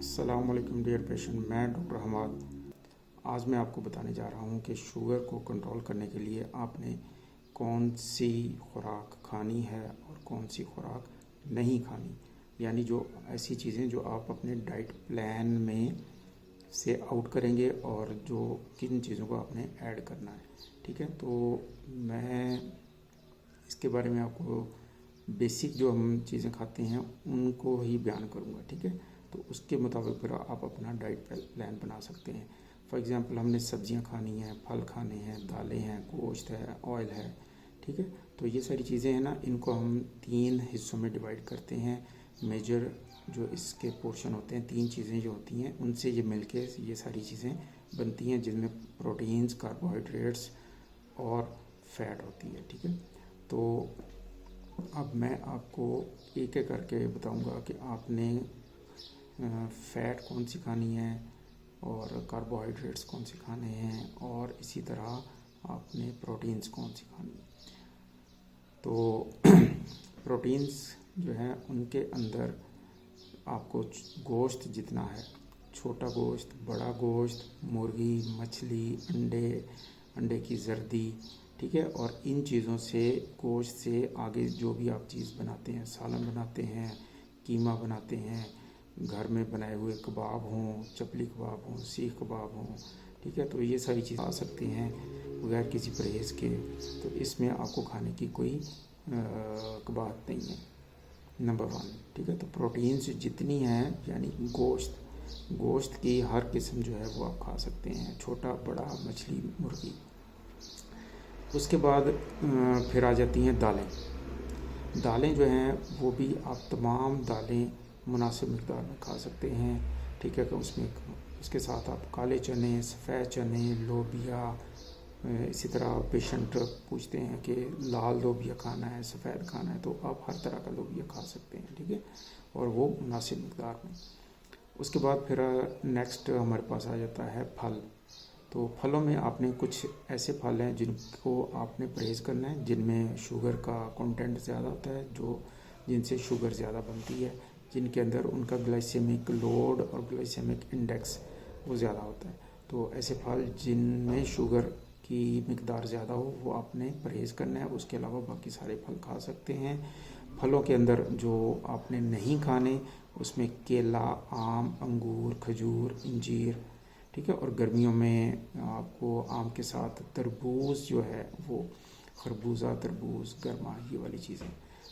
अस्सलाम वालेकुम dear patient, मैं डॉक्टर हमाद। आज मैं आपको बताने जा रहा हूँ कि शुगर को कंट्रोल करने के लिए आपने कौन सी खुराक खानी है और कौन सी खुराक नहीं खानी, यानी जो ऐसी चीज़ें जो आप अपने डाइट प्लान में से आउट करेंगे और जो किन चीज़ों को आपने ऐड करना है। ठीक है, तो मैं इसके बारे में आपको बेसिक जो हम चीज़ें खाते हैं उनको ही बयान करूँगा। ठीक है, तो उसके मुताबिक फिर आप अपना डाइट प्लान बना सकते हैं। फॉर एग्ज़ाम्पल, हमने सब्जियां खानी हैं, फल खाने हैं, दालें हैं, गोश्त है, ऑयल है। ठीक है, तो ये सारी चीज़ें हैं ना, इनको हम 3 हिस्सों में डिवाइड करते हैं। मेजर जो इसके पोर्शन होते हैं, 3 चीज़ें जो होती हैं उनसे ये मिलके ये सारी चीज़ें बनती हैं, जिनमें प्रोटीन्स, कार्बोहाइड्रेट्स और फैट होती है। ठीक है, तो अब मैं आपको एक एक करके बताऊंगा कि आपने फ़ैट कौन सी खानी है और कार्बोहाइड्रेट्स कौन से खाने हैं, और इसी तरह आपने प्रोटीन्स कौन सी खानी है। तो प्रोटीन्स जो है उनके अंदर आपको गोश्त जितना है, छोटा गोश्त, बड़ा गोश्त, मुर्गी, मछली, अंडे की जर्दी, ठीक है, और इन चीज़ों से, गोश्त से आगे जो भी आप चीज़ बनाते हैं, सालन बनाते हैं, कीमा बनाते हैं, घर में बनाए हुए कबाब हों, चपली कबाब हों, सीख कबाब हों, ठीक है, तो ये सारी चीज़ें आ सकती हैं बगैर किसी परहेज़ के। तो इसमें आपको खाने की कोई बात नहीं है, नंबर 1। ठीक है, तो प्रोटीन्स जितनी हैं, यानी गोश्त की हर किस्म जो है वो आप खा सकते हैं, छोटा बड़ा, मछली, मुर्गी। उसके बाद फिर आ जाती हैं दालें जो हैं वो भी आप तमाम दालें मुनासिब मिक़दार में खा सकते हैं। ठीक है, कि उसमें उसके साथ आप काले चने, सफ़ेद चने, लोबिया, इसी तरह पेशेंट पूछते हैं कि लाल लोबिया खाना है, सफ़ेद खाना है, तो आप हर तरह का लोबिया खा सकते हैं। ठीक है, और वो मुनासिब मिक़दार में। उसके बाद फिर नेक्स्ट हमारे पास आ जाता है फल। तो फलों में आपने कुछ ऐसे फल हैं जिनको आपने परहेज़ करना है, जिनमें शुगर का कंटेंट ज़्यादा होता है, जिनसे शुगर ज़्यादा बनती है, जिनके अंदर उनका ग्लाइसेमिक लोड और ग्लाइसेमिक इंडेक्स वो ज़्यादा होता है। तो ऐसे फल जिनमें शुगर की मिकदार ज़्यादा हो वो आपने परहेज़ करना है। उसके अलावा बाकी सारे फल खा सकते हैं। फलों के अंदर जो आपने नहीं खाने, उसमें केला, आम, अंगूर, खजूर, इंजीर, ठीक है, और गर्मियों में आपको आम के साथ तरबूज जो है वो, खरबूजा, तरबूज, गर्मा, ये वाली चीज़ें,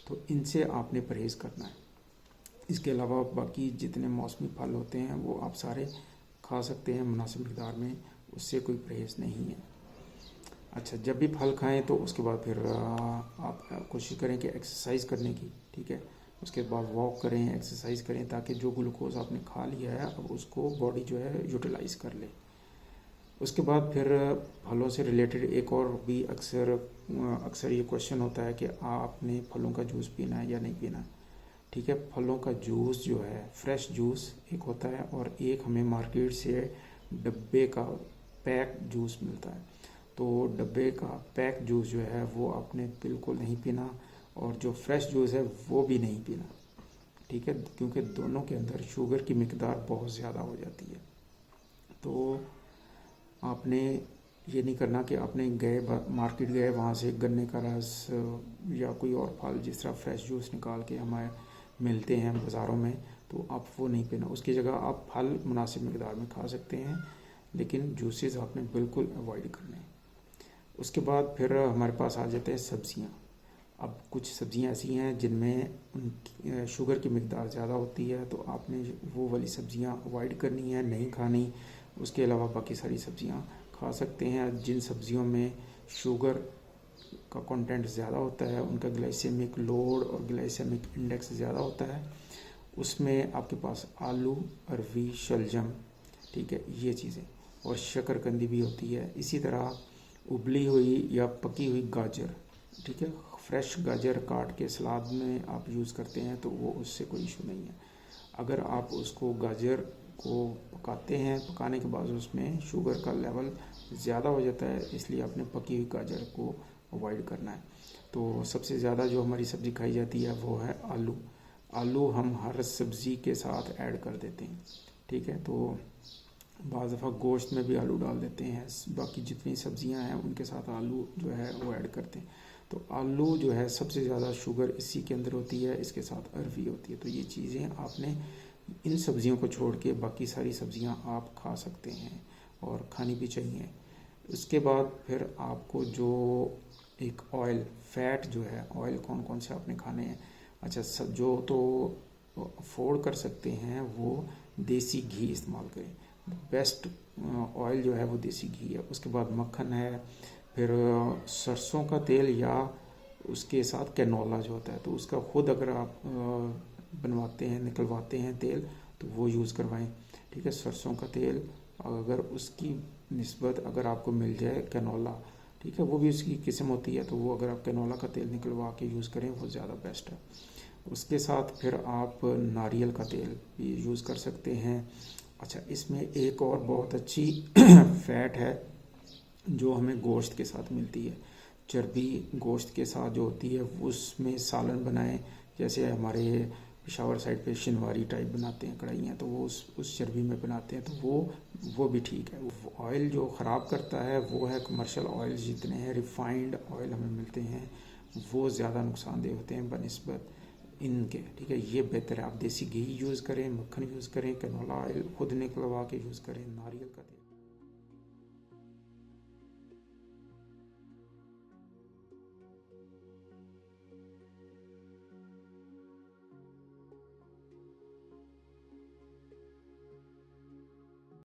तो इनसे आपने परहेज़ करना है। इसके अलावा बाकी जितने मौसमी फल होते हैं वो आप सारे खा सकते हैं मुनासिब मिक़दार में, उससे कोई परहेज़ नहीं है। अच्छा, जब भी फल खाएं तो उसके बाद फिर आप कोशिश करें कि एक्सरसाइज करने की। ठीक है, उसके बाद वॉक करें, एक्सरसाइज करें, ताकि जो ग्लूकोज आपने खा लिया है अब उसको बॉडी जो है यूटिलाइज़ कर ले। उसके बाद फिर फलों से रिलेटेड एक और भी अक्सर ये क्वेश्चन होता है कि आपने फलों का जूस पीना है या नहीं पीना। ठीक है, फलों का जूस जो है, फ्रेश जूस एक होता है, और एक हमें मार्केट से डब्बे का पैक जूस मिलता है। तो डब्बे का पैक जूस जो है वो आपने बिल्कुल नहीं पीना, और जो फ्रेश जूस है वो भी नहीं पीना। ठीक है, क्योंकि दोनों के अंदर शुगर की मिकदार बहुत ज़्यादा हो जाती है। तो आपने ये नहीं करना कि आपने मार्केट गए, वहाँ से गन्ने का रस या कोई और फल, जिस तरह फ्रेश जूस निकाल के हमारे मिलते हैं बाज़ारों में, तो आप वो नहीं पीना। उसकी जगह आप फल मुनासिब मिकदार में खा सकते हैं, लेकिन जूसेस आपने बिल्कुल अवॉइड करने हैं। उसके बाद फिर हमारे पास आ जाते हैं सब्ज़ियाँ। अब कुछ सब्ज़ियाँ ऐसी हैं जिनमें शुगर की मिकदार ज़्यादा होती है, तो आपने वो वाली सब्ज़ियाँ अवॉइड करनी है, नहीं खानी। उसके अलावा बाकी सारी सब्ज़ियाँ खा सकते हैं। जिन सब्ज़ियों में शुगर का कंटेंट ज़्यादा होता है, उनका ग्लाइसेमिक लोड और ग्लाइसेमिक इंडेक्स ज़्यादा होता है, उसमें आपके पास आलू, अरवी, शलजम, ठीक है, ये चीज़ें, और शकरकंदी भी होती है। इसी तरह उबली हुई या पकी हुई गाजर, ठीक है, फ्रेश गाजर काट के सलाद में आप यूज़ करते हैं तो वो, उससे कोई इशू नहीं है। अगर आप उसको गाजर को पकाते हैं, पकाने के बाद उसमें शुगर का लेवल ज़्यादा हो जाता है, इसलिए आपने पकी हुई गाजर को अवॉइड करना है। तो सबसे ज़्यादा जो हमारी सब्ज़ी खाई जाती है वो है आलू। आलू हम हर सब्ज़ी के साथ ऐड कर देते हैं। ठीक है। तो बाज़ दफ़ा गोश्त में भी आलू डाल देते हैं, बाकी जितनी सब्जियां हैं उनके साथ आलू जो है वो ऐड करते हैं। तो आलू जो है सबसे ज़्यादा शुगर इसी के अंदर होती है, इसके साथ अरवी होती है। तो ये चीज़ें आपने इन सब्जियों को छोड़ के बाकी सारी सब्जियां आप खा सकते हैं और खानी भी चाहिए। उसके बाद फिर आपको जो एक ऑयल फैट जो है, ऑयल कौन कौन से आपने खाने हैं। अच्छा, सब जो तो अफोर्ड कर सकते हैं वो देसी घी इस्तेमाल करें। बेस्ट ऑयल जो है वो देसी घी है। उसके बाद मक्खन है, फिर सरसों का तेल या उसके साथ कैनोला जो होता है, तो उसका खुद अगर आप बनवाते हैं, निकलवाते हैं तेल, तो वो यूज़ करवाएं। ठीक है, सरसों का तेल अगर उसकी निस्बत अगर आपको मिल जाए कैनोला, ठीक है, वो भी उसकी किस्म होती है, तो वो अगर आप कैनोला का तेल निकलवा के यूज़ करें वो ज़्यादा बेस्ट है। उसके साथ फिर आप नारियल का तेल भी यूज़ कर सकते हैं। अच्छा, इसमें एक और बहुत अच्छी फैट है जो हमें गोश्त के साथ मिलती है। चर्बी गोश्त के साथ जो होती है उसमें सालन बनाएं, जैसे हमारे पेशावर साइड पे शिनवारी टाइप बनाते हैं कढ़ाइयाँ, तो वो उस चर्बी में बनाते हैं, तो वो भी ठीक है। ऑयल जो ख़राब करता है वो है कमर्शियल ऑयल, जितने हैं रिफाइंड ऑयल हमें मिलते हैं वो ज़्यादा नुकसानदेह होते हैं बनिस्बत इनके। ठीक है, ये बेहतर है आप देसी घी यूज़ करें, मक्खन यूज़ करें, कैनोला ऑयल खुद निकलवा के यूज़ करें, नारियल का तेल।